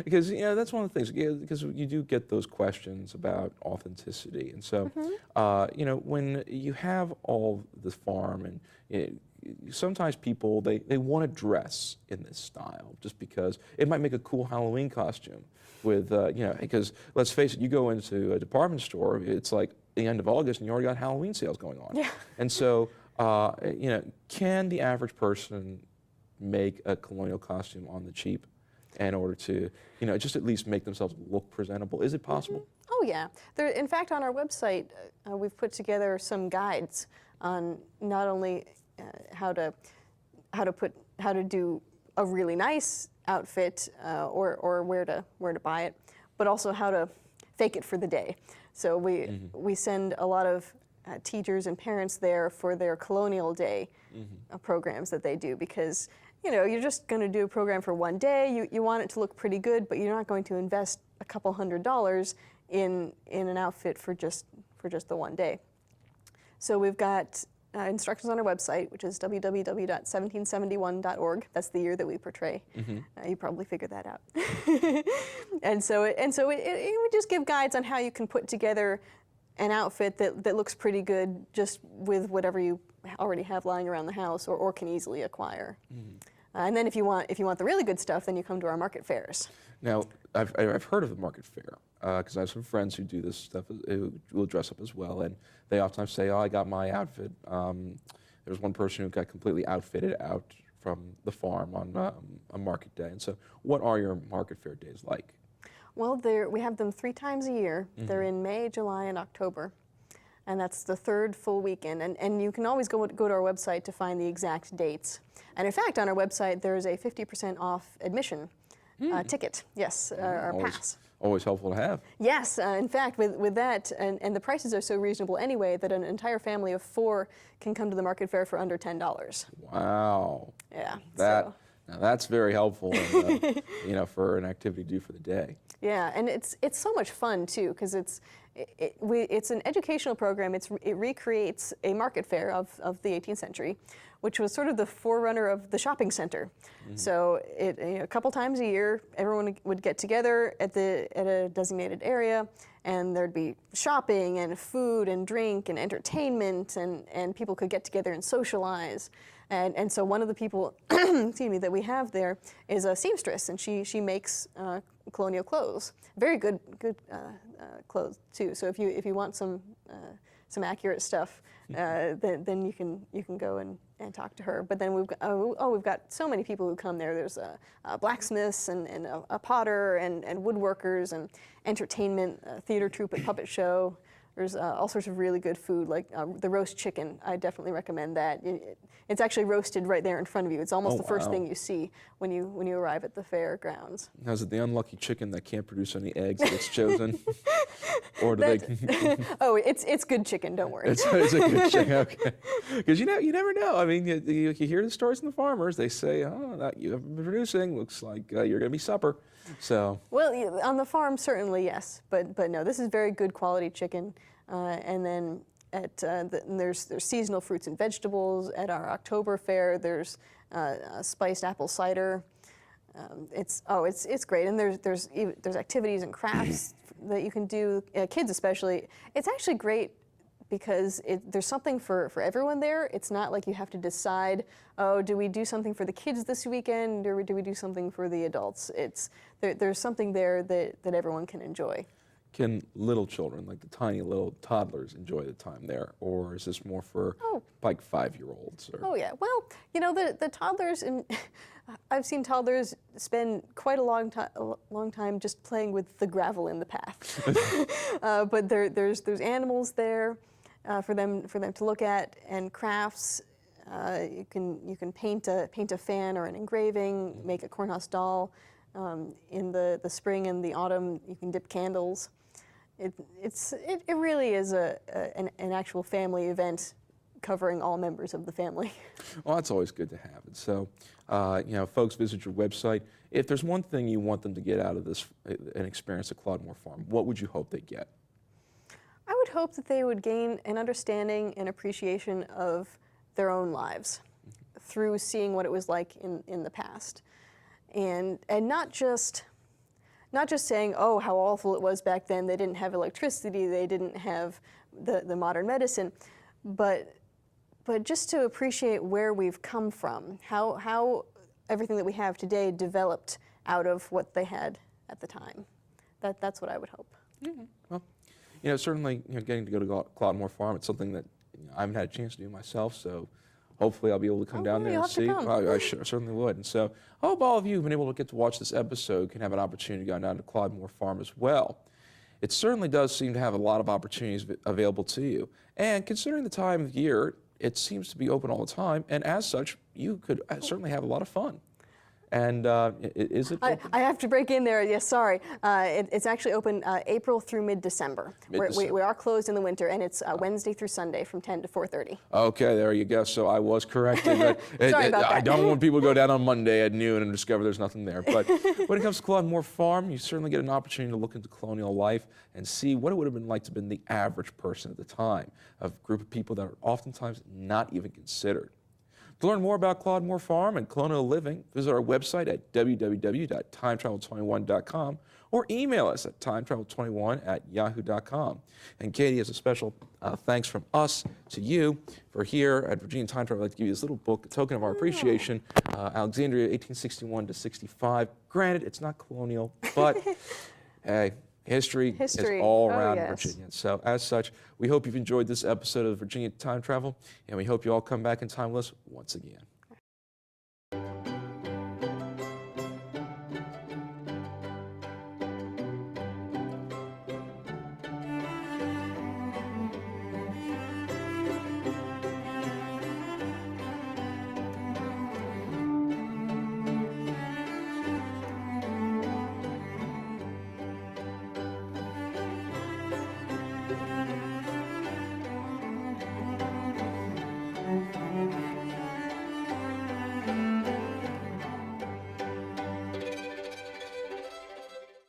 Because that's one of the things. Because you do get those questions about authenticity, and so when you have all this farm, and sometimes people they want to dress in this style just because it might make a cool Halloween costume. With because let's face it, you go into a department store, it's like the end of August, and you already got Halloween sales going on. Yeah. And so can the average person make a Colonial costume on the cheap in order to, just at least make themselves look presentable? Is it possible? Oh yeah. In fact, on our website, we've put together some guides on not only how to do a really nice outfit or where to buy it, but also how to fake it for the day. So we send a lot of teachers and parents there for their Colonial Day programs that they do, because you're just going to do a program for one day. You want it to look pretty good, but you're not going to invest a couple $100s in an outfit for just the one day. So we've got instructions on our website, which is www.1771.org. That's the year that we portray. You probably figured that out. and so we just give guides on how you can put together an outfit that looks pretty good just with whatever you already have lying around the house or can easily acquire. And then if you want the really good stuff, then you come to our market fairs. Now, I've heard of the market fair because I have some friends who do this stuff, who will dress up as well, and they oftentimes say, "Oh, I got my outfit." There was one person who got completely outfitted out from the farm on a market day. And so, what are your market fair days like? Well, we have them 3 times a year. They're in May, July, and October. And that's the 3rd full weekend. And you can always go to our website to find the exact dates. And in fact, on our website, there's a 50% off admission ticket. Yes, our pass. Always helpful to have. Yes, in fact, with that, and the prices are so reasonable anyway that an entire family of 4 can come to the market fair for under $10. Wow. Yeah. Now that's very helpful, for an activity to do for the day. Yeah, and it's so much fun too, because it's an educational program. It recreates a market fair of the 18th century, which was sort of the forerunner of the shopping center. So a couple times a year, everyone would get together at a designated area, and there'd be shopping and food and drink and entertainment, and people could get together and socialize. And so one of the people, excuse me, that we have there is a seamstress, and she makes Colonial clothes. Very good clothes too. So if you want some accurate stuff, then you can go and talk to her. But then we've got so many people who come there. There's blacksmiths and a potter and woodworkers and entertainment, theater troupe and puppet show. There's all sorts of really good food, like the roast chicken. I definitely recommend that. It's actually roasted right there in front of you. It's almost the first thing you see when you arrive at the fairgrounds. Now, is it the unlucky chicken that can't produce any eggs that's chosen? Or do they? Oh, it's good chicken. Don't worry. It's a good chicken. Okay. Because you never know. I mean, you hear the stories from the farmers. They say, "Oh, that you haven't been producing. Looks like you're going to be supper." So. Well, on the farm, certainly yes, but no, this is very good quality chicken. And then there's seasonal fruits and vegetables at our October fair. There's spiced apple cider. It's great, and there's activities and crafts that you can do, kids especially. It's actually great because there's something for everyone there. It's not like you have to decide, oh, do we do something for the kids this weekend, or do we do something for the adults? There's something there that everyone can enjoy. Can little children, like the tiny little toddlers, enjoy the time there, or is this more for like 5-year-olds? Oh yeah, well, the toddlers, I've seen toddlers spend quite a long time just playing with the gravel in the path. But there's animals there for them to look at, and crafts. You can paint a fan or an engraving, make a cornhusk doll. In the spring and the autumn, you can dip candles. It really is an actual family event covering all members of the family. Well, that's always good to have. And so, folks visit your website. If there's one thing you want them to get out of this, an experience at Claud Moore Farm, what would you hope they get? I would hope that they would gain an understanding and appreciation of their own lives through seeing what it was like in the past. And not just not just saying, oh, how awful it was back then, they didn't have electricity, they didn't have the modern medicine, but just to appreciate where we've come from, how everything that we have today developed out of what they had at the time. That's what I would hope. Well, certainly, getting to go to Claude Moore Farm, it's something that I haven't had a chance to do myself, so hopefully I'll be able to come down there you'll and have to see. come. I certainly would. And so I hope all of you who've been able to get to watch this episode can have an opportunity to go down to Claude Moore Farm as well. It certainly does seem to have a lot of opportunities available to you. And considering the time of year, it seems to be open all the time, and as such, you could certainly have a lot of fun. And is it open? I have to break in there. Yes, sorry. It's actually open April through mid-December. We are closed in the winter, and it's Wednesday through Sunday from 10 to 4:30. Okay, there you go. So I was corrected. But Sorry about that. I don't want people to go down on Monday at noon and discover there's nothing there. But when it comes to Claude Moore Farm, you certainly get an opportunity to look into colonial life and see what it would have been like to have been the average person at the time, a group of people that are oftentimes not even considered. To learn more about Claude Moore Farm and colonial living, visit our website at www.timetravel21.com or email us at timetravel21@yahoo.com. And Katie, as a special thanks from us to you for here at Virginia Time Travel, I'd like to give you this little book, a token of our appreciation, Alexandria 1861 to 65. Granted, it's not colonial, but hey, History is all around Virginia. So as such, we hope you've enjoyed this episode of Virginia Time Travel, and we hope you all come back in time with us once again.